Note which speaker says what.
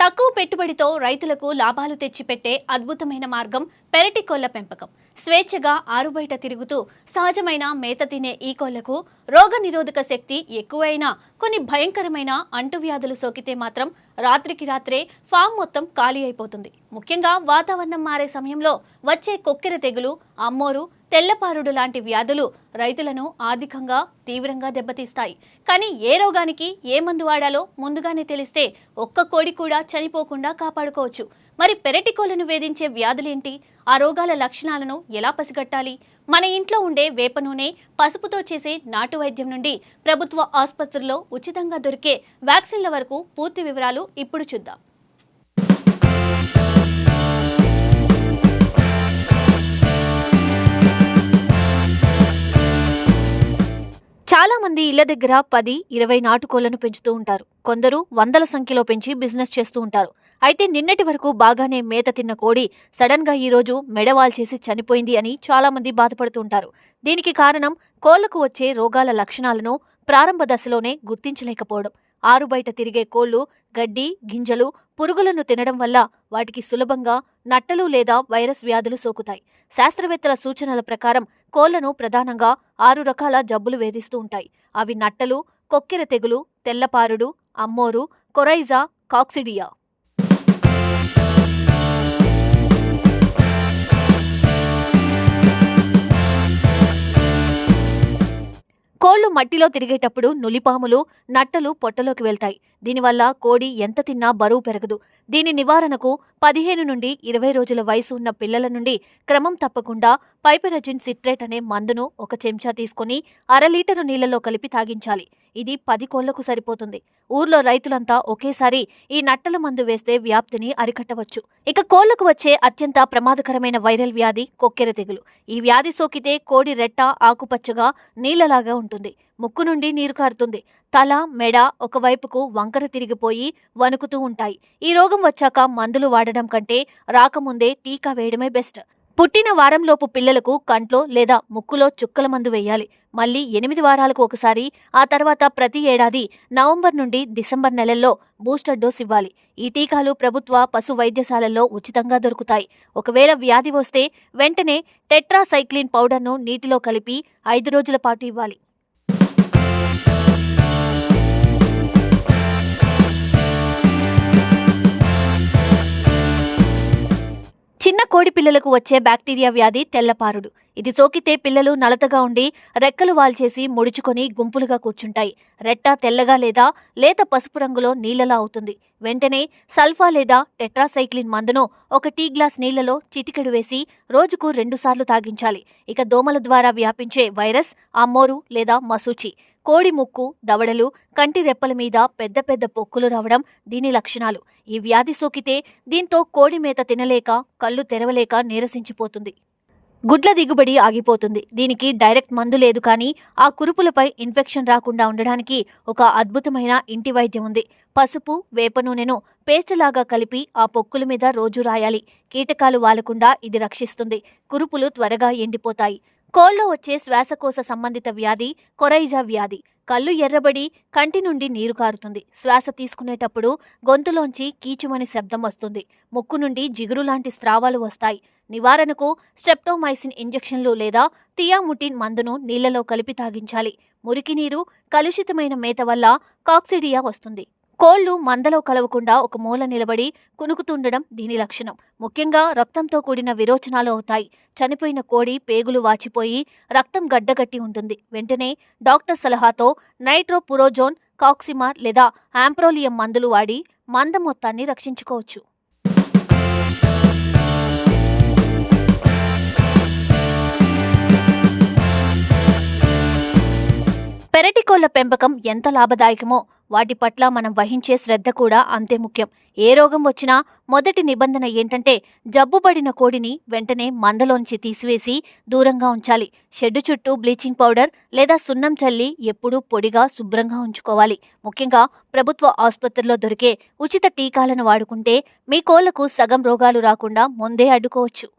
Speaker 1: తక్కువ పెట్టుబడితో రైతులకు లాభాలు తెచ్చిపెట్టే అద్భుతమైన మార్గం పెరటి కోళ్ల పెంపకం. స్వేచ్ఛగా ఆరుబయట తిరుగుతూ సహజమైన మేత తినే ఈ కోళ్లకు రోగనిరోధక శక్తి ఎక్కువైనా కొన్ని భయంకరమైన అంటువ్యాధులు సోకితే మాత్రం రాత్రికి రాత్రే ఫామ్ మొత్తం ఖాళీ అయిపోతుంది. ముఖ్యంగా వాతావరణం మారే సమయంలో వచ్చే కొక్కెర తెగులు, అమ్మోరు, తెల్లపారుడు లాంటి వ్యాధులు రైతులను ఆర్థికంగా తీవ్రంగా దెబ్బతీస్తాయి. కానీ ఏ రోగానికి ఏ మందు వాడాలో ముందుగానే తెలిస్తే ఒక్క కోడి కూడా చనిపోకుండా కాపాడుకోవచ్చు. మరి పెరటి కోళ్లను వేధించే వ్యాధులేంటి? ఆ రోగాల లక్షణాలను ఎలా పసిగట్టాలి? మన ఇంట్లో ఉండే వేప నూనె, పసుపుతో చేసే నాటు వైద్యం నుండి ప్రభుత్వ ఆసుపత్రుల్లో ఉచితంగా దొరికే వ్యాక్సిన్ల వరకు పూర్తి వివరాలు ఇప్పుడు చూద్దాం. చాలా మంది ఇళ్ల దగ్గర 10-20 నాటుకోళ్లను పెంచుతూ ఉంటారు. కొందరు వందల సంఖ్యలో పెంచి బిజినెస్ చేస్తూ ఉంటారు. అయితే నిన్నటి వరకు బాగానే మేత తిన్న కోడి సడన్ గా ఈ రోజు మెడవాల్ చేసి చనిపోయింది అని చాలా మంది బాధపడుతూ ఉంటారు. దీనికి కారణం కోళ్లకు వచ్చే రోగాల లక్షణాలను ప్రారంభ దశలోనే గుర్తించలేకపోవడం. ఆరుబయట తిరిగే కోళ్లు గడ్డి, గింజలు, పురుగులను తినడం వల్ల వాటికి సులభంగా నట్టలు లేదా వైరస్ వ్యాధులు సోకుతాయి. శాస్త్రవేత్తల సూచనల ప్రకారం కోళ్లను ప్రధానంగా 6 రకాల జబ్బులు వేధిస్తూ ఉంటాయి. అవి నట్టలు, కొక్కెర తెగులు, తెల్లపారుడు, అమ్మోరు, కొరైజా, కాక్సిడియా. కోళ్లు మట్టిలో తిరిగేటప్పుడు నులిపాములు, నట్టలు పొట్టలోకి వెళ్తాయి. దీనివల్ల కోడి ఎంత తిన్నా బరువు పెరగదు. దీని నివారణకు 15 నుండి 20 రోజుల వయసు ఉన్న పిల్లల నుండి క్రమం తప్పకుండా పైపెరజిన్ సిట్రేట్ అనే మందును 1 చెంచా తీసుకుని 1/2 లీటరు నీళ్లలో కలిపి తాగించాలి. ఇది 10 కోళ్లకు సరిపోతుంది. ఊర్లో రైతులంతా ఒకేసారి ఈ నట్టల మందు వేస్తే వ్యాప్తిని అరికట్టవచ్చు. ఇక కోళ్లకు వచ్చే అత్యంత ప్రమాదకరమైన వైరల్ వ్యాధి కొక్కెర తెగులు. ఈ వ్యాధి సోకితే కోడి రెట్ట ఆకుపచ్చగా నీళ్లలాగా ఉంటుంది. ముక్కు నుండి నీరు కారుతుంది. తల, మెడ ఒకవైపుకు వంకర తిరిగిపోయి వణుకుతూ ఉంటాయి. ఈ రోగం వచ్చాక మందులు వాడడం కంటే రాకముందే టీకా వేయడమే బెస్ట్. పుట్టిన వారంలోపు పిల్లలకు కంట్లో లేదా ముక్కులో చుక్కల మందు వేయాలి. మళ్లీ 8 వారాలకు ఒకసారి, ఆ తర్వాత ప్రతి ఏడాది నవంబర్ నుండి డిసెంబర్ నెలల్లో బూస్టర్ డోస్ ఇవ్వాలి. ఈ టీకాలు ప్రభుత్వ పశు వైద్యశాలల్లో ఉచితంగా దొరుకుతాయి. ఒకవేళ వ్యాధి వస్తే వెంటనే టెట్రాసైక్లిన్ పౌడర్ను నీటిలో కలిపి 5 రోజుల పాటు ఇవ్వాలి. చిన్న కోడి పిల్లలకు వచ్చే బ్యాక్టీరియా వ్యాధి తెల్లపారుడు. ఇది సోకితే పిల్లలు నలతగా ఉండి రెక్కలు వాల్చేసి ముడుచుకొని గుంపులుగా కూర్చుంటాయి. రెట్ట తెల్లగా లేదా లేత పసుపు రంగులో నీళ్లలా అవుతుంది. వెంటనే సల్ఫా లేదా టెట్రాసైక్లిన్ మందును 1 టీ గ్లాస్ నీళ్లలో చిటికెడు వేసి రోజుకు 2 సార్లు తాగించాలి. ఇక దోమల ద్వారా వ్యాపించే వైరస్, అమ్మోరు లేదా మసూచి, కోడి ముక్కు, దవడలు, కంటి రెప్పల మీద పెద్ద పెద్ద పొక్కులు రావడం దీని లక్షణాలు. ఈ వ్యాధి సోకితే దీంతో కోడి మేత తినలేక, కళ్ళు తెరవలేక నీరసించిపోతుంది. గుడ్ల దిగుబడి ఆగిపోతుంది. దీనికి డైరెక్ట్ మందు లేదు, కానీ ఆ కురుపులపై ఇన్ఫెక్షన్ రాకుండా ఉండడానికి ఒక అద్భుతమైన ఇంటి వైద్యం ఉంది. పసుపు, వేప నూనెను పేస్టులాగా కలిపి ఆ పొక్కుల మీద రోజు రాయాలి. కీటకాలు వాలకుండా ఇది రక్షిస్తుంది. కురుపులు త్వరగా ఎండిపోతాయి. కోళ్లో వచ్చే శ్వాసకోశ సంబంధిత వ్యాధి కొరైజా వ్యాధి. కళ్ళు ఎర్రబడి కంటి నుండి నీరు కారుతుంది. శ్వాస తీసుకునేటప్పుడు గొంతులోంచి కీచుమని శబ్దం వస్తుంది. ముక్కు నుండి జిగురు లాంటి స్రావాలు వస్తాయి. నివారణకు స్ట్రెప్టోమైసిన్ ఇంజెక్షన్లు లేదా థియాముటిన్ మందును నీళ్లలో కలిపి తాగించాలి. మురికి నీరు, కలుషితమైన మేత వల్ల కాక్సిడియా వస్తుంది. కోళ్లు మందలో కలవకుండా ఒక మూల నిలబడి కునుకుతుండడం దీని లక్షణం. ముఖ్యంగా రక్తంతో కూడిన విరోచనాలు అవుతాయి. చనిపోయిన కోడి పేగులు వాచిపోయి రక్తం గడ్డగట్టి ఉంటుంది. వెంటనే డాక్టర్ సలహాతో నైట్రోపురోజోన్, కాక్సిమార్ లేదా ఆంప్రోలియం మందులు వాడి మంద మొత్తాన్ని రక్షించుకోవచ్చు. పెరటి కోళ్ల పెంపకం ఎంత లాభదాయకమో వాటి పట్ల మనం వహించే శ్రద్ధ కూడా అంతే ముఖ్యం. ఏ రోగం వచ్చినా మొదటి నిబంధన ఏంటంటే జబ్బుపడిన కోడిని వెంటనే మందలోంచి తీసివేసి దూరంగా ఉంచాలి. షెడ్డు చుట్టూ బ్లీచింగ్ పౌడర్ లేదా సున్నం చల్లి ఎప్పుడూ పొడిగా శుభ్రంగా ఉంచుకోవాలి. ముఖ్యంగా ప్రభుత్వ ఆసుపత్రుల్లో దొరికే ఉచిత టీకాలను వాడుకుంటే మీ కోళ్లకు సగం రోగాలు రాకుండా ముందే అడ్డుకోవచ్చు.